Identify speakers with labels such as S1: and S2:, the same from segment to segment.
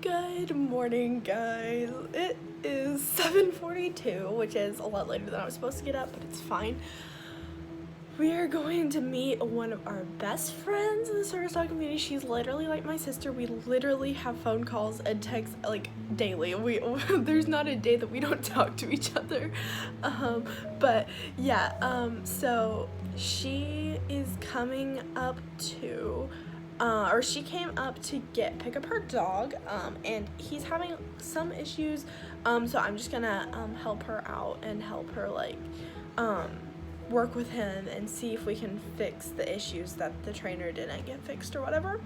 S1: Good morning, guys. It is 7:42, which is a lot later than I was supposed to get up, but it's fine. We are going to meet one of our best friends in the service dog community. She's literally like my sister. We literally have phone calls and texts like daily. There's not a day that we don't talk to each other. But yeah, so she is coming up to she came up to pick up her dog, and he's having some issues, so I'm just gonna help her out and help her work with him and see if we can fix the issues that the trainer didn't get fixed or whatever.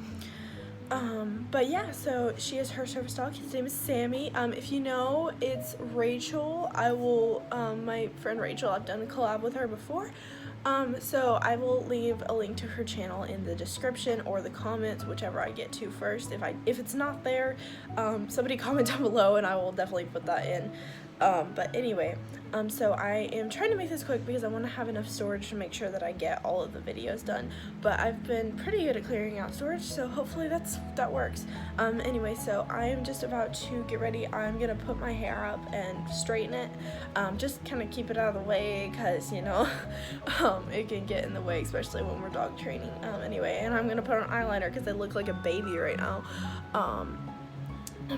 S1: But yeah, so she is her service dog. His name is Sammy. If you know, it's Rachel. My friend Rachel, I've done a collab with her before. So I will leave a link to her channel in the description or the comments, whichever I get to first. If it's not there, somebody comment down below and I will definitely put that in. But anyway, so I am trying to make this quick because I want to have enough storage to make sure that I get all of the videos done. But I've been pretty good at clearing out storage, so hopefully that works. Anyway, so I am just about to get ready. I'm gonna put my hair up and straighten it, just kind of keep it out of the way because, you know, it can get in the way, especially when we're dog training. Anyway, and I'm gonna put on eyeliner because I look like a baby right now.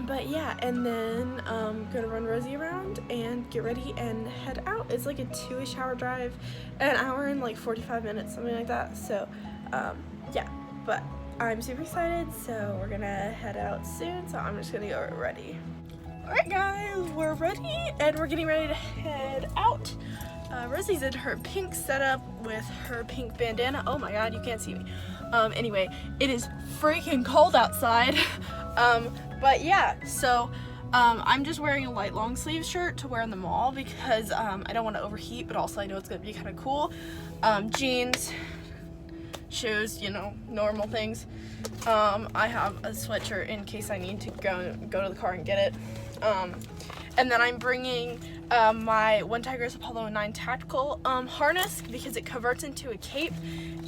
S1: But yeah, and then I'm gonna run Rosie around and get ready and head out. It's like a 2-ish hour drive, an hour and like 45 minutes, something like that. So yeah, but I'm super excited, so we're gonna head out soon, so I'm just gonna go ready. Alright guys, we're ready and we're getting ready to head out. Rosie's in her pink setup with her pink bandana. Oh my god, you can't see me. Anyway, it is freaking cold outside. But yeah, so I'm just wearing a light long sleeve shirt to wear in the mall because I don't want to overheat, but also I know it's going to be kind of cool. Jeans, shoes, you know, normal things. I have a sweatshirt in case I need to go to the car and get it. And then I'm bringing my One Tigress Apollo 9 tactical harness because it converts into a cape,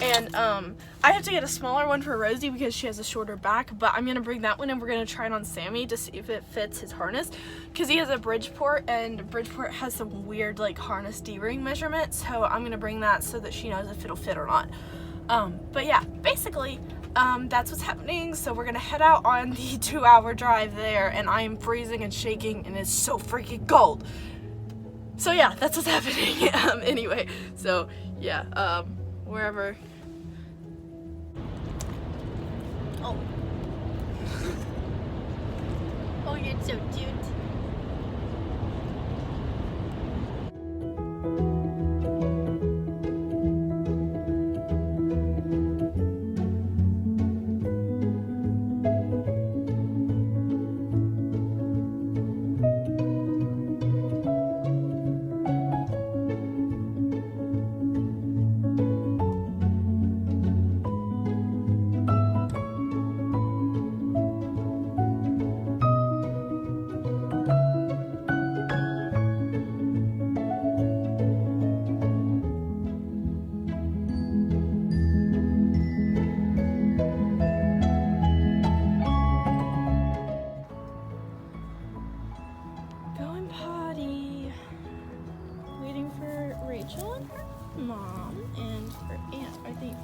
S1: and I have to get a smaller one for Rosie because she has a shorter back, but I'm gonna bring that one and we're gonna try it on Sammy to see if it fits his harness because he has a Bridgeport, and Bridgeport has some weird like harness D-ring measurement, so I'm gonna bring that so that she knows if it'll fit or not. But yeah, basically that's what's happening. So we're gonna head out on the 2-hour drive there, and I am freezing and shaking and it's so freaking cold. So yeah, that's what's happening. Anyway, so yeah, wherever. Oh. Oh, you're so cute. Rachel and her mom and her aunt, I think.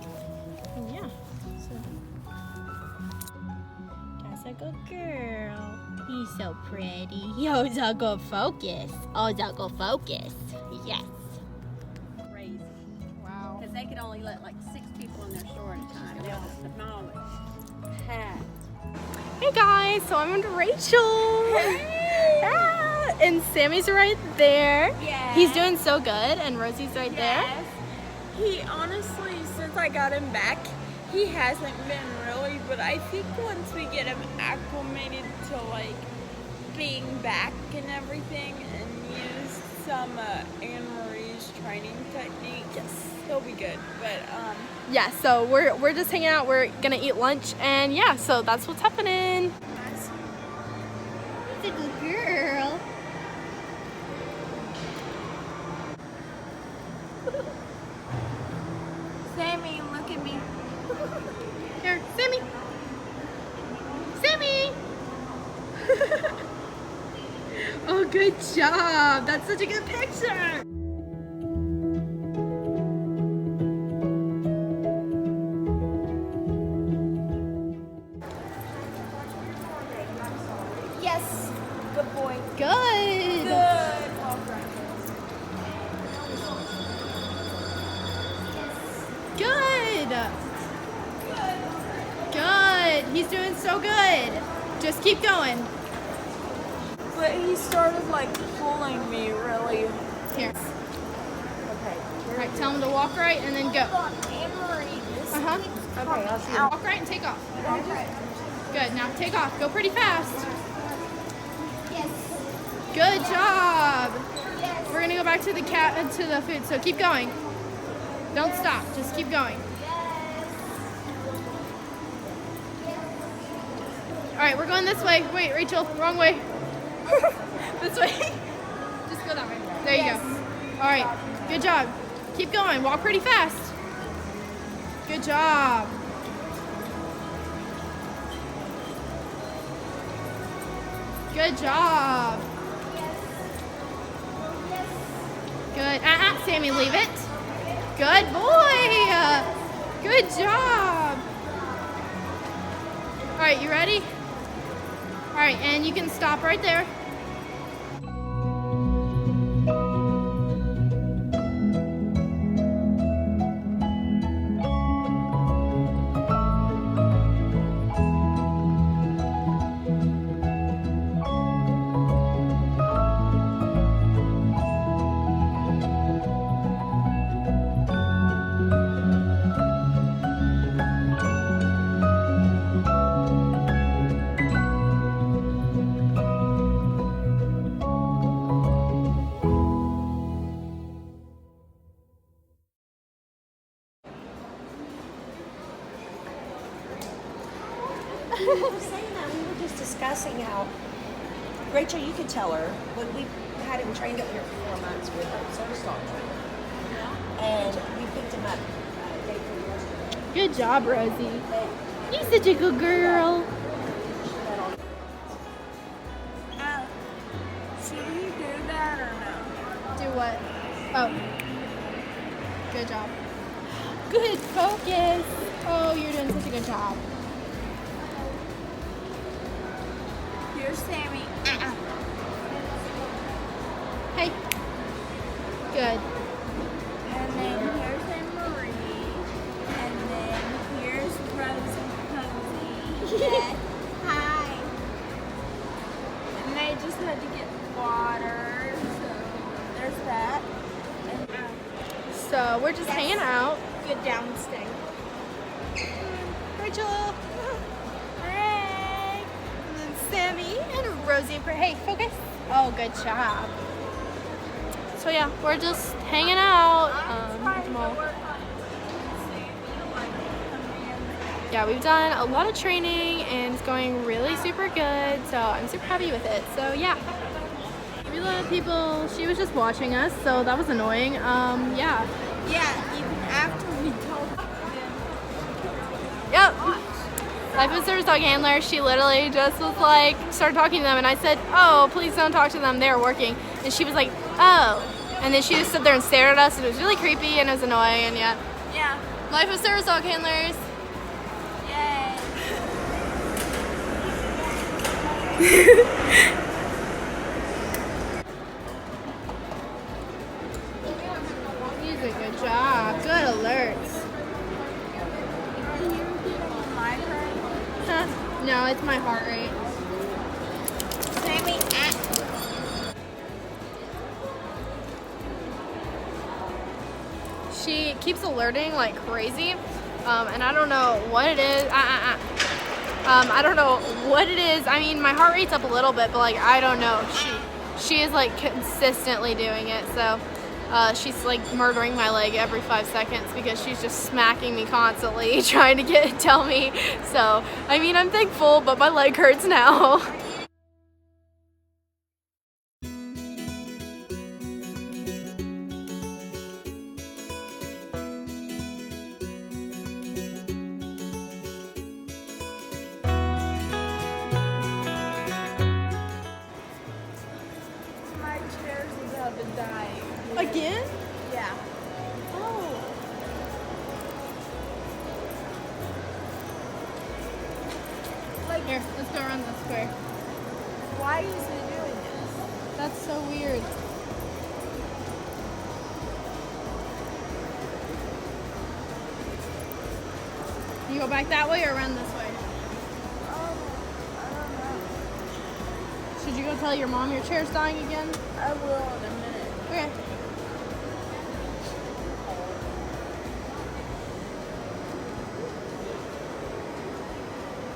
S1: And yeah, so that's a good girl.
S2: He's so pretty. He's a good focus. Oh, it's a good focus. Yes.
S3: Crazy.
S1: Wow.
S3: Because they could only let like 6 people in their store at a time. They were demolished. Packed.
S1: Hey guys, so I'm with Rachel.
S3: Hey!
S1: Ah, and Sammy's right there.
S3: Yes.
S1: He's doing so good, and Rosie's right there.
S4: He honestly, since I got him back, he hasn't been really, but I think once we get him acclimated to like being back and everything and use some Anne-Marie's training techniques, he'll be good. But
S1: Yeah, so we're just hanging out. We're gonna eat lunch, and yeah, so that's what's happening.
S2: He's a good girl.
S4: Sammy, look at me.
S1: Here, Sammy. Sammy.
S2: good job. That's such a good picture.
S4: Yes. Good boy.
S2: Good.
S4: Good.
S2: Good. Good. He's doing so good. Just keep going.
S4: But he started like pulling me really.
S2: Here.
S4: Okay.
S2: All right, tell him to walk right and then go.
S4: Anne-Marie, this
S2: Uh-huh.
S4: keeps
S3: Okay,
S4: coming
S3: I'll see.
S4: out.
S2: Walk right and take off.
S4: Okay.
S2: Good. Now take off. Go pretty fast.
S4: Yes.
S2: Good job.
S4: Yes.
S2: We're gonna go back to the to the food. So keep going. Don't stop. Just keep going. All right, we're going this way. Wait, Rachel, wrong way. This way. Just go that way. There you go. All right. Good job. Keep going. Walk pretty fast. Good job. Good job. Good. Sammy, leave it. Good boy. Good job. All right, you ready? All right, and you can stop right there.
S5: We were saying that we were just discussing how Rachel, you could tell her when we had him trained up here for 4 months with a service dog trainer, and we picked him up day 3 yesterday.
S2: Good job, Rosie. You're such a good girl.
S4: Should we do that or no?
S2: Do what? Oh. Good job. Good focus. Oh, you're doing such a good job.
S4: Here's Sammy.
S2: Hey. Good.
S4: And then here's Anne-Marie. And then here's Rose and Posey. Yes. Hi. And they just had to get water. So there's that. And
S2: So we're just hanging out.
S4: good downsting.
S2: Rachel. Hey. And then Sammy and Rosie. Hey, focus. Oh, good job. So yeah, we're just hanging out. At the mall. Yeah, we've done a lot of training and it's going really super good. So I'm super happy with it. So yeah. We love people. She was just watching us, so that was annoying. Yeah.
S4: Yeah, even after we told them.
S2: Yep. Life of service dog handler, she literally just was like, started talking to them, and I said, oh, please don't talk to them, they're working. And she was like, oh. And then she just stood there and stared at us, and it was really creepy, and it was annoying, and yeah.
S4: Yeah.
S2: Life of service dog handlers.
S4: Yay.
S2: You did a good job. Good alerts.
S4: My turn.
S2: Huh? No, it's my heart rate.
S4: Sammy,
S2: She keeps alerting like crazy, and I don't know what it is. I don't know what it is. I mean, my heart rate's up a little bit, but like I don't know. She is like consistently doing it. So she's like murdering my leg every 5 seconds because she's just smacking me constantly, trying to tell me. So I mean, I'm thankful, but my leg hurts now.
S4: why is he doing this?
S2: That's so weird. You go back that way or around this way?
S4: I don't know.
S2: Should you go tell your mom your chair's dying again?
S4: I will in a minute.
S2: Okay.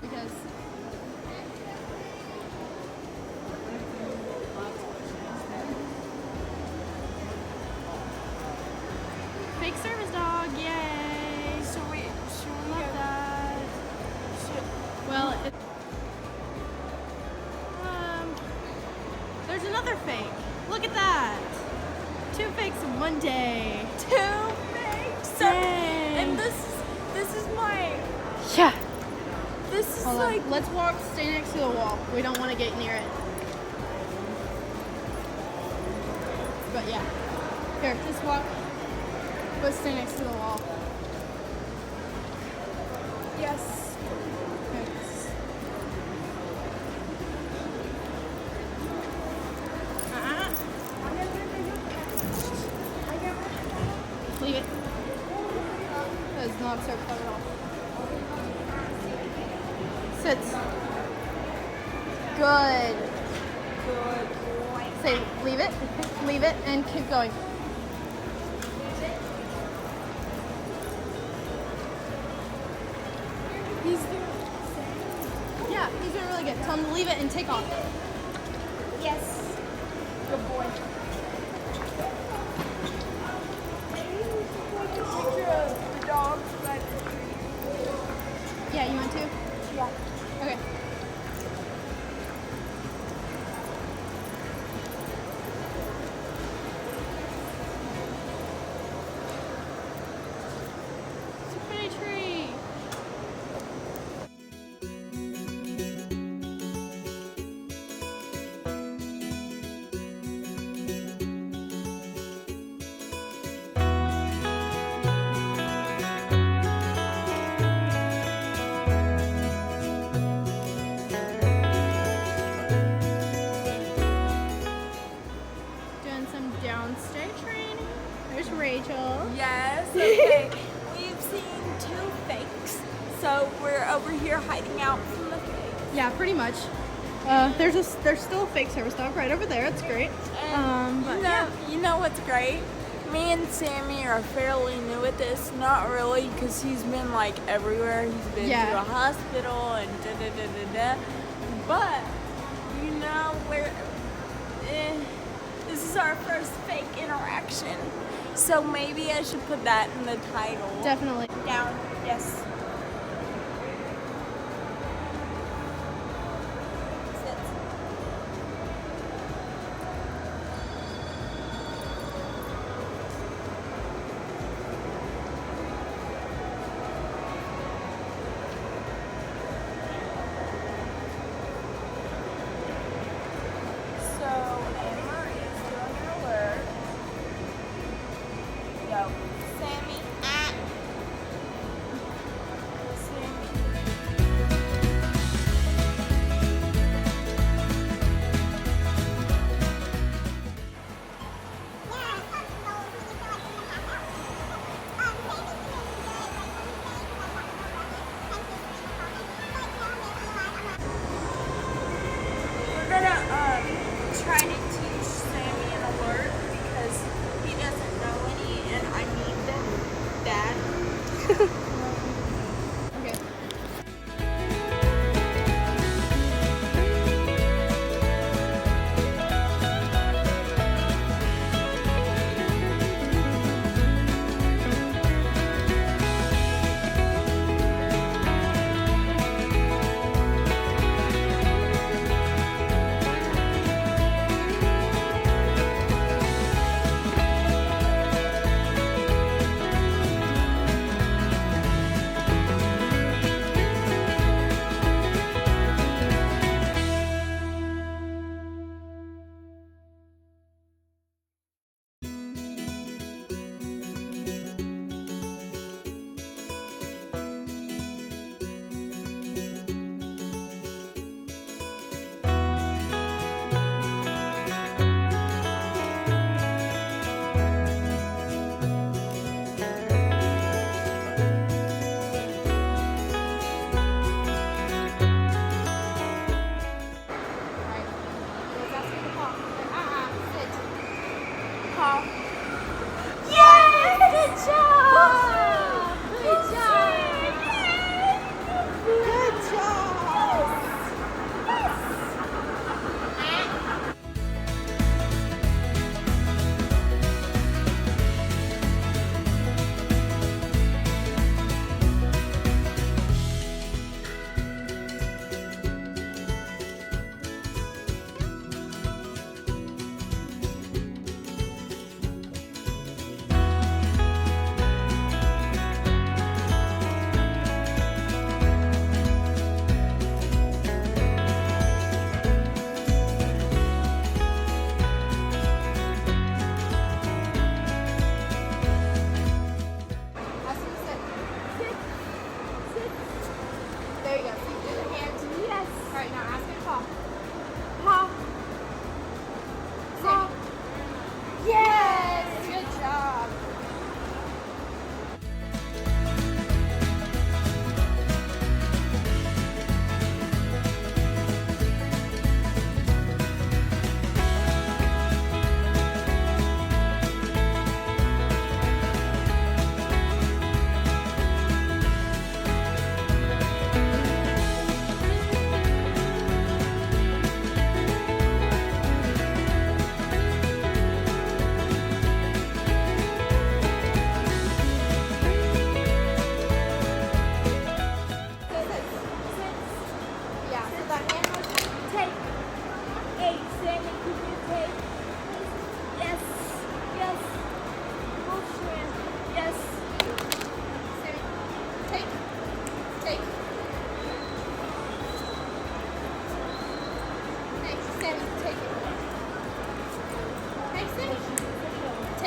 S2: Because fake service dog, yay!
S4: So we
S2: Love that. Well, it, there's another fake. Look at that. 2 fakes in one day.
S4: 2 fakes. So,
S2: Yay.
S4: and this is my.
S2: Yeah.
S4: This is
S2: Hold
S4: like.
S2: on. Let's walk. Stay next to the wall. We don't want to get near it. But yeah. Here, just walk. But stay next to the wall.
S4: Yes.
S2: Okay. Leave it. That is not so fun at all. Sits. Good. Say, leave it, and keep going. Yeah, he's doing really good. Tell him to leave it and take off.
S4: Yes. Good boy. Picture of the dogs by the tree.
S2: Yeah, you want to?
S4: Yeah.
S2: Okay. It's a pretty tree. Doing some downstay training. There's Rachel.
S4: Yes. Okay. We've seen 2 fakes, so we're over here hiding out from the fakes.
S2: Yeah, pretty much. There's still a fake service dog right over there. It's great.
S4: And
S2: But
S4: you know what's great? Me and Sammy are fairly new at this. Not really, because he's been like everywhere. He's been
S2: Yeah.
S4: to a hospital and da da da da da. But you know, this is our first fake interaction. So maybe I should put that in the title.
S2: definitely.
S4: Down. Yes. So Emma is doing her work. Yo, Sammy, Sammy. We're gonna try to teach Sammy an alert because he doesn't know any, and I need them bad.
S2: Okay.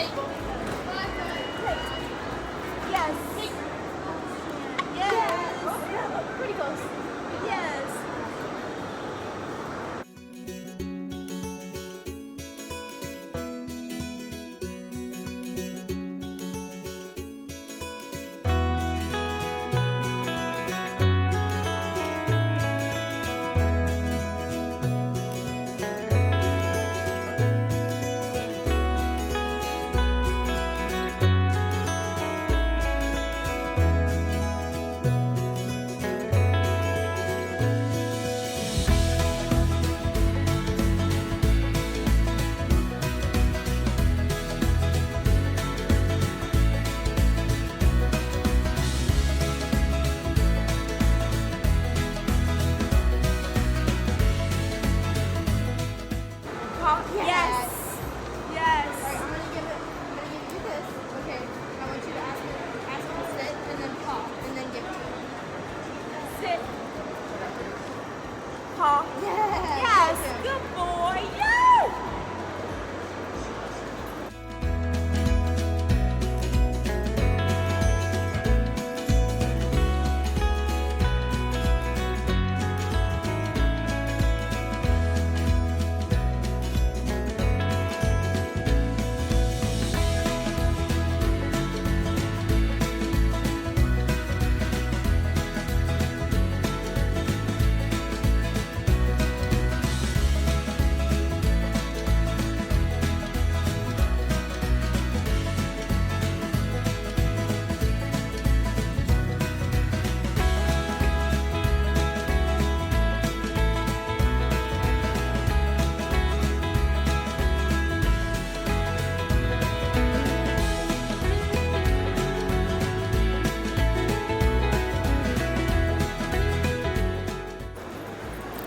S2: table.
S4: Yes. Yes.
S2: Pretty close.
S4: Yes. Yes. Yes.
S2: Alright, I'm gonna give you this. Okay. I want you to ask him to sit and then paw and then give it to him.
S4: Sit. Paw.
S2: Yeah.
S4: Yes.
S2: Okay.
S4: Good boy. Yes.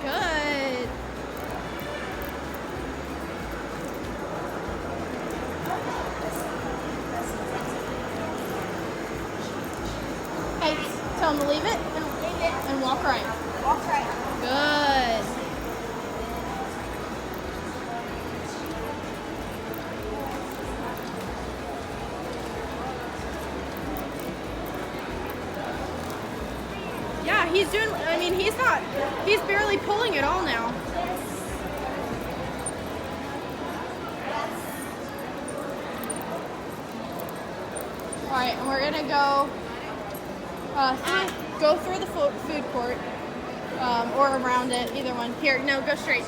S2: Good. Hey, tell him to leave it and walk right.
S4: Walk right.
S2: Good. Yeah, he's doing, I mean, he's barely pulling it all now. All right, and we're gonna go through the food court, or around it, either one. Here, no, go straight.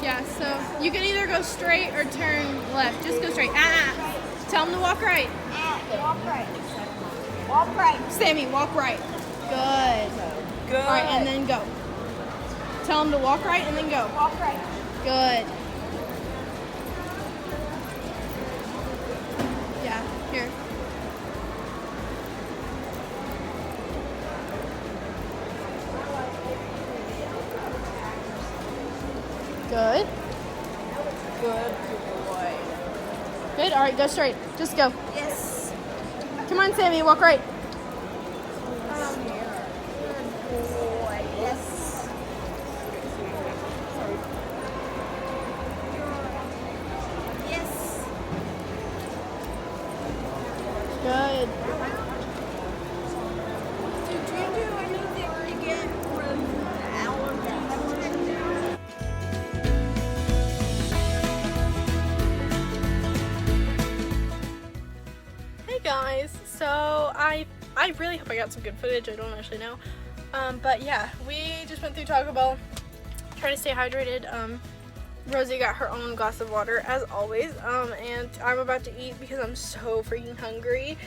S2: Yeah, so you can either go straight or turn left. Just go straight. Tell him to walk right.
S4: Walk right. Walk right.
S2: Sammy, walk right. Good.
S4: Good.
S2: All right, and then go. Tell him to walk right and then go.
S4: Walk right.
S2: Good. Yeah, here. Good.
S4: Good boy.
S2: Good. All right, go straight. Just go.
S4: Yes.
S2: Come on, Sammy, walk right.
S4: Good boy. Yes. Yes.
S2: Good.
S4: Did you do anything to get rid of the allergies?
S1: Hey guys, so I really hope I got some good footage. I don't actually know, but yeah, we just went through Taco Bell, trying to stay hydrated. Rosie got her own glass of water as always, and I'm about to eat because I'm so freaking hungry.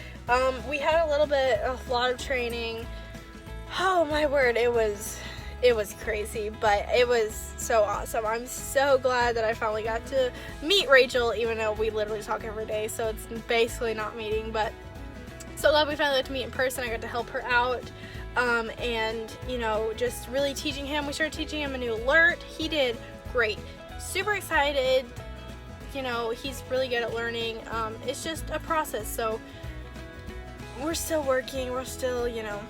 S1: We had a lot of training. Oh my word, it was crazy, but it was so awesome. I'm so glad that I finally got to meet Racheal, even though we literally talk every day, so it's basically not meeting, but so glad we finally got to meet in person. I got to help her out, and you know, just really teaching him. We started teaching him a new alert. He did great. Super excited. You know, he's really good at learning. It's just a process, so we're still working. We're still, you know.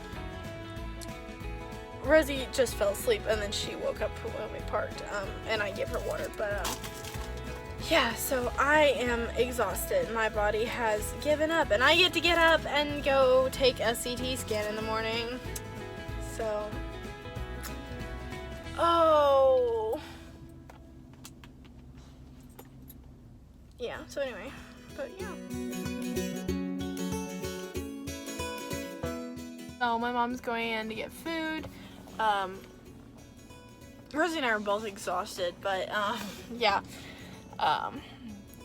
S1: Rosie just fell asleep and then she woke up when we parked, and I gave her water. But yeah, so I am exhausted. My body has given up, and I get to get up and go take a CT scan in the morning. So, oh, yeah. So anyway, but yeah. So my mom's going in to get food. Rosie and I are both exhausted, but yeah.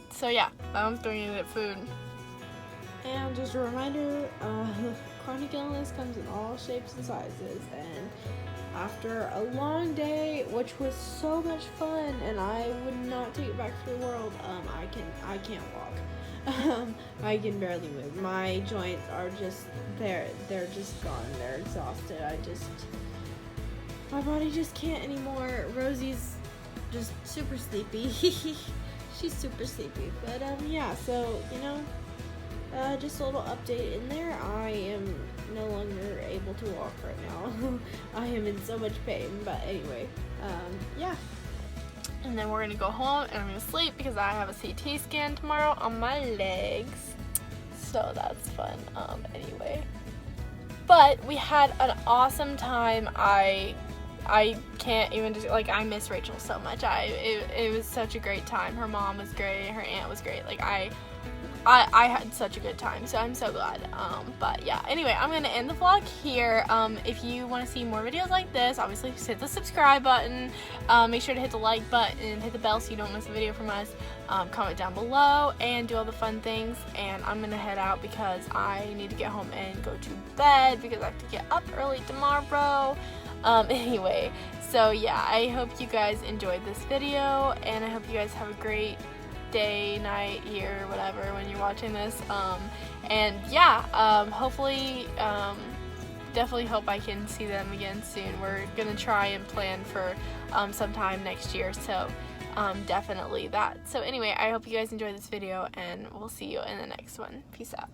S1: So yeah, mom's going in to get food. And just a reminder, chronic illness comes in all shapes and sizes. And after a long day, which was so much fun, and I would not take it back for the world, I can't walk. I can barely move. My joints are just they're just gone. They're exhausted. My body just can't anymore. Rosie's just super sleepy. She's super sleepy. But yeah, so you know, just a little update in there. I am no longer able to walk right now. I am in so much pain. But anyway, yeah. And then we're gonna go home and I'm gonna sleep because I have a CT scan tomorrow on my legs. So that's fun. Anyway. But we had an awesome time. I can't even just, like, I miss Rachel so much. It was such a great time. Her mom was great, her aunt was great. Like, I had such a good time, so I'm so glad. But yeah, anyway, I'm gonna end the vlog here. If you want to see more videos like this, obviously just hit the subscribe button. Make sure to hit the like button and hit the bell so you don't miss a video from us. Comment down below and do all the fun things. And I'm gonna head out because I need to get home and go to bed because I have to get up early tomorrow. Anyway, so yeah, I hope you guys enjoyed this video, and I hope you guys have a great day, night, year, whatever, when you're watching this. And yeah, hopefully, definitely hope I can see them again soon. We're gonna try and plan for sometime next year, so definitely that. So anyway, I hope you guys enjoyed this video, and we'll see you in the next one. Peace out.